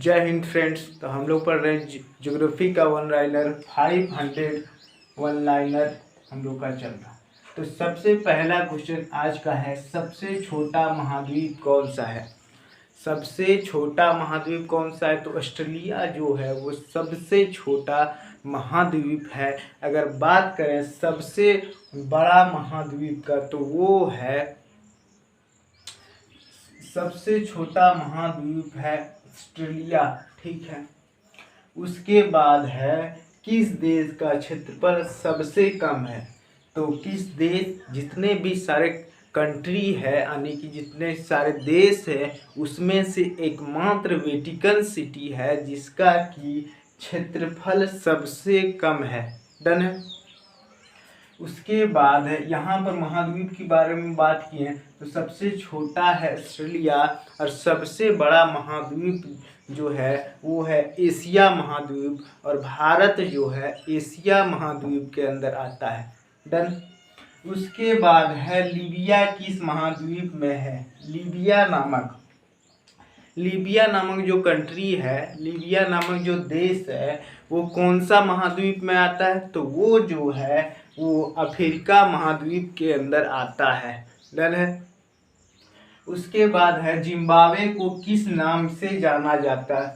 जय हिंद फ्रेंड्स। तो हम लोग पढ़ रहे हैं ज्योग्राफी का वन लाइनर 500 वन लाइनर हम लोग का चल रहा। तो सबसे पहला क्वेश्चन आज का है, सबसे छोटा महाद्वीप कौन सा है। सबसे छोटा महाद्वीप कौन सा है, तो ऑस्ट्रेलिया जो है वो सबसे छोटा महाद्वीप है। अगर बात करें सबसे बड़ा महाद्वीप का, तो वो है, सबसे छोटा महाद्वीप है ऑस्ट्रेलिया, ठीक है। उसके बाद है, किस देश का क्षेत्रफल सबसे कम है। तो किस देश, जितने भी सारे कंट्री है यानी कि जितने सारे देश है उसमें से एकमात्र वेटिकन सिटी है जिसका कि क्षेत्रफल सबसे कम है। डन है। उसके बाद है, यहाँ पर महाद्वीप के बारे में बात की है तो सबसे छोटा है ऑस्ट्रेलिया और सबसे बड़ा महाद्वीप जो है वो है एशिया महाद्वीप, और भारत जो है एशिया महाद्वीप के अंदर आता है। डन। उसके बाद है, लीबिया किस महाद्वीप में है। लीबिया नामक जो कंट्री है, लीबिया नामक जो देश है वो कौन सा महाद्वीप में आता है, तो वो जो है वो अफ्रीका महाद्वीप के अंदर आता है। डन है। उसके बाद है, जिम्बाब्वे को किस नाम से जाना जाता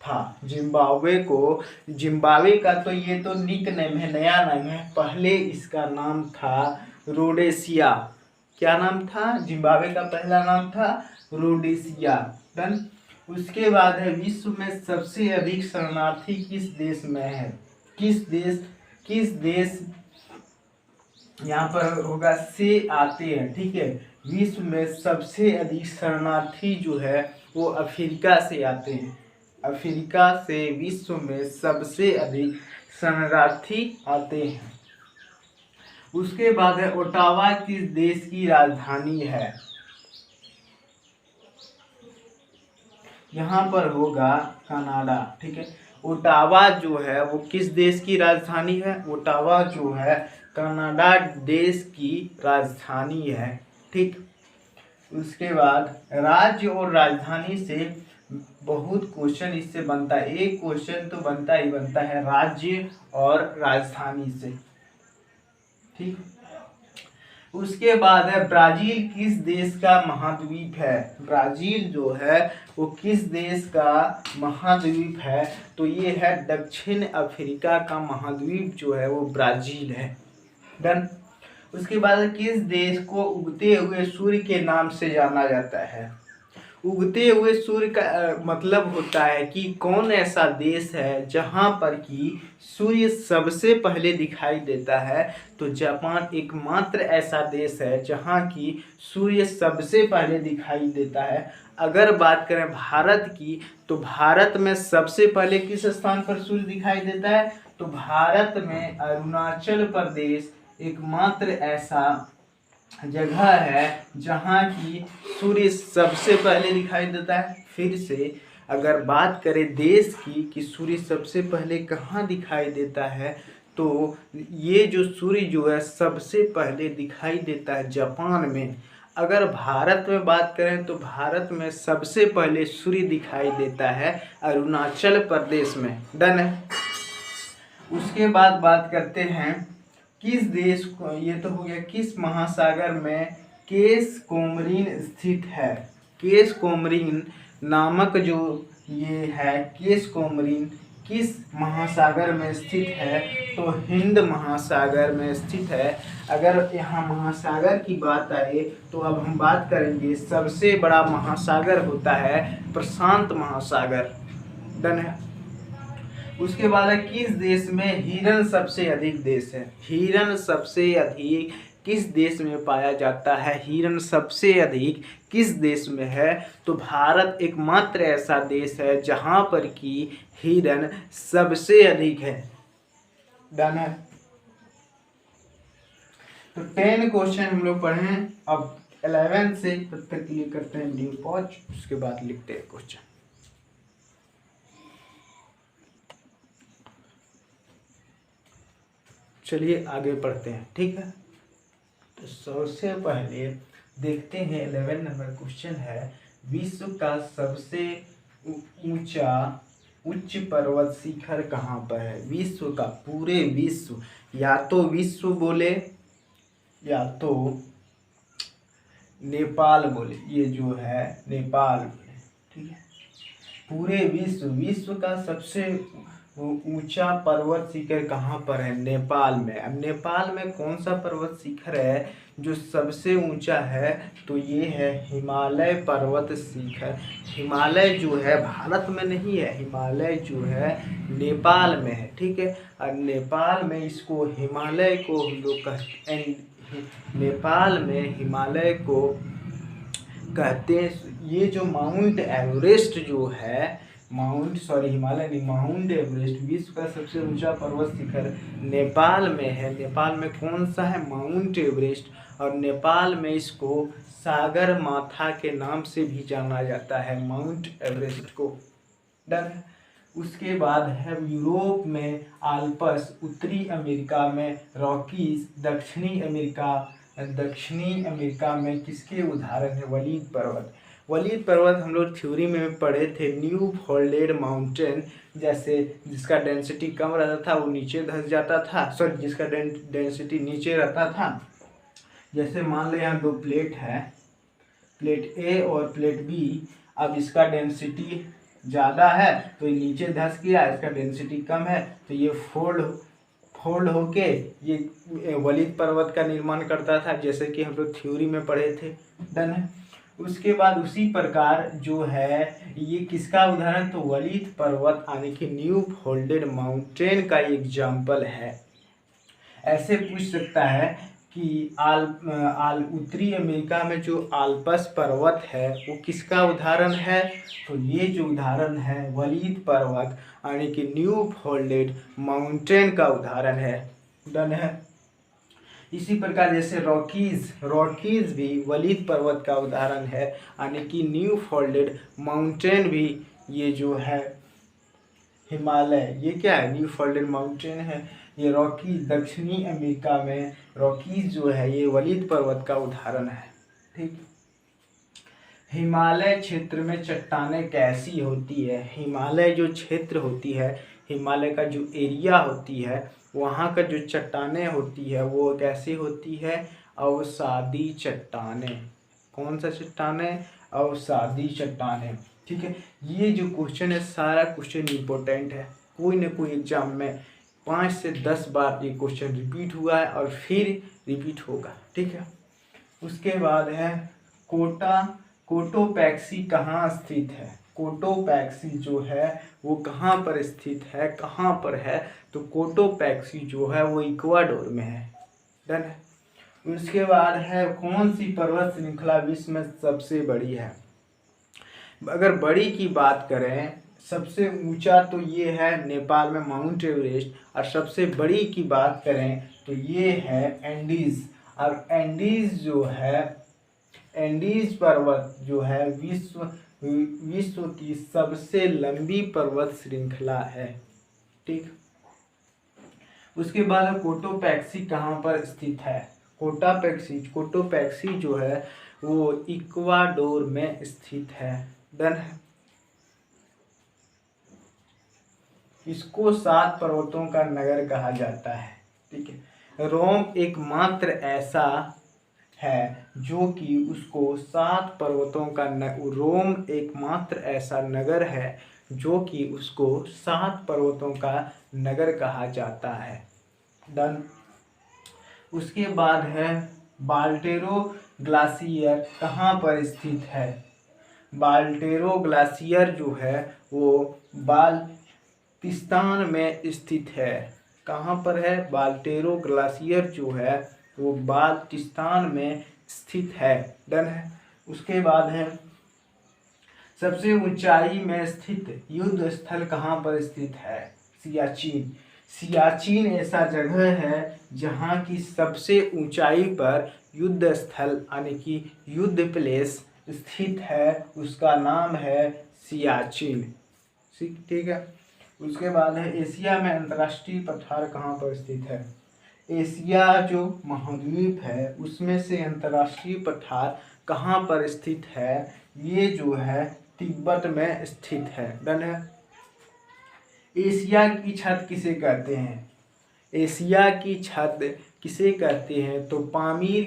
था। जिम्बाब्वे का तो ये तो निक नेम है, नया नाम है। पहले इसका नाम था रोडेशिया। क्या नाम था, जिम्बाब्वे का पहला नाम था रोडेशिया। डन। उसके बाद है, विश्व में सबसे अधिक शरणार्थी किस देश में है। किस देश यहाँ पर होगा से आते हैं, ठीक है। विश्व में सबसे अधिक शरणार्थी जो है वो अफ्रीका से आते हैं। अफ्रीका से विश्व में सबसे अधिक शरणार्थी आते हैं। उसके बाद है, ओटावा किस देश की राजधानी है। यहाँ पर होगा कनाडा, ठीक है। ओटावा जो है वो किस देश की राजधानी है। ओटावा जो है कनाडा देश की राजधानी है, ठीक। उसके बाद, राज्य और राजधानी से बहुत क्वेश्चन इससे बनता है। एक क्वेश्चन तो बनता है राज्य और राजधानी से, ठीक। उसके बाद है, ब्राजील किस देश का महाद्वीप है। ब्राजील जो है वो किस देश का महाद्वीप है, तो ये है दक्षिण अफ्रीका का महाद्वीप जो है वो ब्राजील है। डन। उसके बाद, किस देश को उगते हुए सूर्य के नाम से जाना जाता है। उगते हुए सूर्य का मतलब होता है कि कौन ऐसा देश है जहाँ पर कि सूर्य सबसे पहले दिखाई देता है। तो जापान एकमात्र ऐसा देश है जहाँ की सूर्य सबसे पहले दिखाई देता है। अगर बात करें भारत की, तो भारत में सबसे पहले किस स्थान पर सूर्य दिखाई देता है, तो भारत में अरुणाचल प्रदेश एकमात्र ऐसा जगह है जहाँ की सूर्य सबसे पहले दिखाई देता है। फिर से अगर बात करें देश की कि सूर्य सबसे पहले कहाँ दिखाई देता है, तो ये जो सूर्य जो है सबसे पहले दिखाई देता है जापान में। अगर भारत में बात करें तो भारत में सबसे पहले सूर्य दिखाई देता है अरुणाचल प्रदेश में। डन है। उसके बाद बात करते हैं, किस देश को, ये तो हो गया, किस महासागर में केस कोमरिन स्थित है। केस कोमरिन नामक जो ये है, केस कोमरिन किस महासागर में स्थित है, तो हिंद महासागर में स्थित है। अगर यहाँ महासागर की बात आए तो अब हम बात करेंगे, सबसे बड़ा महासागर होता है प्रशांत महासागर। डन है। उसके बाद है, किस देश में हिरण सबसे अधिक देश है। हिरण सबसे अधिक किस देश में पाया जाता है, हिरण सबसे अधिक किस देश में है, तो भारत एकमात्र ऐसा देश है जहां पर कि हिरण सबसे अधिक है। डन है। तो 10 क्वेश्चन हम लोग पढ़े हैं। अब 11 से तब तक के लिए करते हैं वीडियो पॉज, उसके बाद लिखते हैं क्वेश्चन। चलिए आगे पढ़ते हैं, ठीक है। तो सबसे पहले देखते हैं 11 नंबर क्वेश्चन है, विश्व का सबसे ऊंचा उच्च पर्वत शिखर कहाँ पर है? विश्व का, पूरे विश्व, या तो विश्व बोले या तो नेपाल बोले, ये जो है नेपाल बोले, ठीक है। पूरे विश्व का सबसे ऊंचा पर्वत शिखर कहाँ पर है? नेपाल में। अब नेपाल में कौन सा पर्वत शिखर है जो सबसे ऊंचा है? तो ये है हिमालय पर्वत शिखर। हिमालय जो है भारत में नहीं है, हिमालय जो है नेपाल में है, ठीक है। और नेपाल में इसको हिमालय को हम लोग कहते हैं, नेपाल में हिमालय को कहते हैं। ये जो माउंट एवरेस्ट जो है, हिमालय नहीं, माउंट एवरेस्ट विश्व का सबसे ऊंचा पर्वत शिखर नेपाल में है। नेपाल में कौन सा है? Mount Everest. और नेपाल में इसको सागर माथा के नाम से भी जाना जाता है, माउंट एवरेस्ट को। डन। उसके बाद है यूरोप में आल्प्स, उत्तरी अमेरिका में रॉकीज, दक्षिणी अमेरिका में किसके उदाहरण है? वलीद पर्वत। वलीद पर्वत हम लोग थ्योरी में पढ़े थे, न्यू फोल्डेड माउंटेन, जैसे जिसका डेंसिटी कम रहता था वो नीचे धंस जाता था, सॉरी जिसका डेंसिटी नीचे रहता था। जैसे मान लो यहाँ दो प्लेट है, प्लेट ए और प्लेट बी। अब इसका डेंसिटी ज़्यादा है तो ये नीचे धंस गया, इसका डेंसिटी कम है तो ये फोल्ड होके ये वलीद पर्वत का निर्माण करता था, जैसे कि हम लोग थ्योरी में पढ़े थे। डन है। उसके बाद उसी प्रकार जो है ये किसका उदाहरण? तो वलीद पर्वत यानी कि न्यू फोल्डेड माउंटेन का एग्जाम्पल है। ऐसे पूछ सकता है कि उत्तरी अमेरिका में जो आल्प्स पर्वत है वो किसका उदाहरण है? तो ये जो उदाहरण है वलीद पर्वत यानी कि न्यू फोल्डेड माउंटेन का उदाहरण है। डन है। इसी प्रकार जैसे रॉकीज भी वलीद पर्वत का उदाहरण है, यानी कि न्यू फोल्डेड माउंटेन भी ये जो है हिमालय, ये क्या है? न्यू फोल्डेड माउंटेन है। ये रॉकीज दक्षिणी अमेरिका में रॉकीज जो है ये वलीद पर्वत का उदाहरण है, ठीक। हिमालय क्षेत्र में चट्टानें कैसी होती है? हिमालय जो क्षेत्र होती है, हिमालय का जो एरिया होती है, वहाँ का जो चट्टानें होती है वो कैसी होती है? अवसादी चट्टानें। कौन सा चट्टानें? अवसादी चट्टानें, ठीक है। ये जो क्वेश्चन है सारा क्वेश्चन इम्पोर्टेंट है, कोई ना कोई एग्जाम में 5 से 10 बार ये क्वेश्चन रिपीट हुआ है और फिर रिपीट होगा, ठीक है। उसके बाद है कोटोपैक्सी कहाँ स्थित है? कोटोपैक्सी जो है वो कहाँ पर स्थित है, कहाँ पर है? तो कोटोपैक्सी जो है वो इक्वाडोर में है। डन है। उसके बाद है कौन सी पर्वत श्रृंखला विश्व में सबसे बड़ी है? अगर बड़ी की बात करें, सबसे ऊंचा तो ये है नेपाल में माउंट एवरेस्ट, और सबसे बड़ी की बात करें तो ये है एंडीज। और एंडीज पर्वत जो है विश्व की सबसे लंबी पर्वत श्रृंखला है, ठीक। उसके बाद कोटोपैक्सी कहाँ पर स्थित है? कोटोपैक्सी जो है वो इक्वाडोर में स्थित है। डन है। इसको 7 पर्वतों का नगर कहा जाता है, ठीक है। रोम एकमात्र ऐसा है जो कि उसको 7 पर्वतों का रोम एकमात्र ऐसा नगर है जो कि उसको 7 पर्वतों का नगर कहा जाता है। डन। उसके बाद है बाल्टेरो ग्लाशियर कहाँ पर स्थित है? बाल्टेरो ग्लाशियर जो है वो बाल्टिस्तान में स्थित है। कहाँ पर है? बाल्टेरो ग्लाशियर जो है वो बाल्टिस्तान में स्थित है। डन है। उसके बाद है सबसे ऊंचाई में स्थित युद्ध स्थल कहाँ पर स्थित है? सियाचिन ऐसा जगह है जहाँ की सबसे ऊंचाई पर युद्ध स्थल यानी कि युद्ध प्लेस स्थित है, उसका नाम है सियाचिन, ठीक है। उसके बाद है एशिया में अंतर्राष्ट्रीय पठार कहाँ पर स्थित है? एशिया जो महाद्वीप है उसमें से अंतर्राष्ट्रीय पठार कहाँ पर स्थित है? ये जो है तिब्बत में स्थित है। डन है। एशिया की छत किसे कहते हैं? एशिया की छत किसे कहते हैं? तो पामीर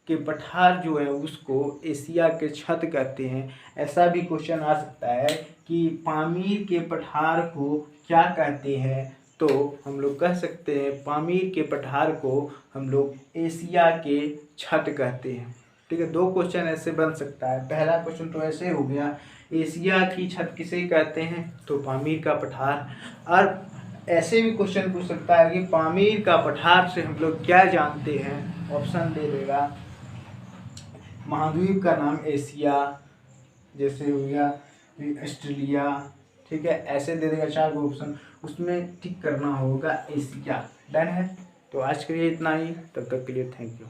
के पठार जो है उसको एशिया के छत कहते हैं। ऐसा भी क्वेश्चन आ सकता है कि पामीर के पठार को क्या कहते हैं? तो हम लोग कह सकते हैं पामीर के पठार को हम लोग एशिया के छत कहते हैं। ठीक है, दो क्वेश्चन ऐसे बन सकता है। पहला क्वेश्चन तो ऐसे हो गया, एशिया की छत किसे कहते हैं? तो पामीर का पठार। और ऐसे भी क्वेश्चन पूछ सकता है कि पामीर का पठार से हम लोग क्या जानते हैं? ऑप्शन दे देगा, महाद्वीप का नाम एशिया, जैसे हो गया ऑस्ट्रेलिया। ठीक है, ऐसे दे देगा 4 ऑप्शन, उसमें टिक करना होगा एशिया। डन है। तो आज के लिए इतना ही, तब तक के लिए थैंक यू।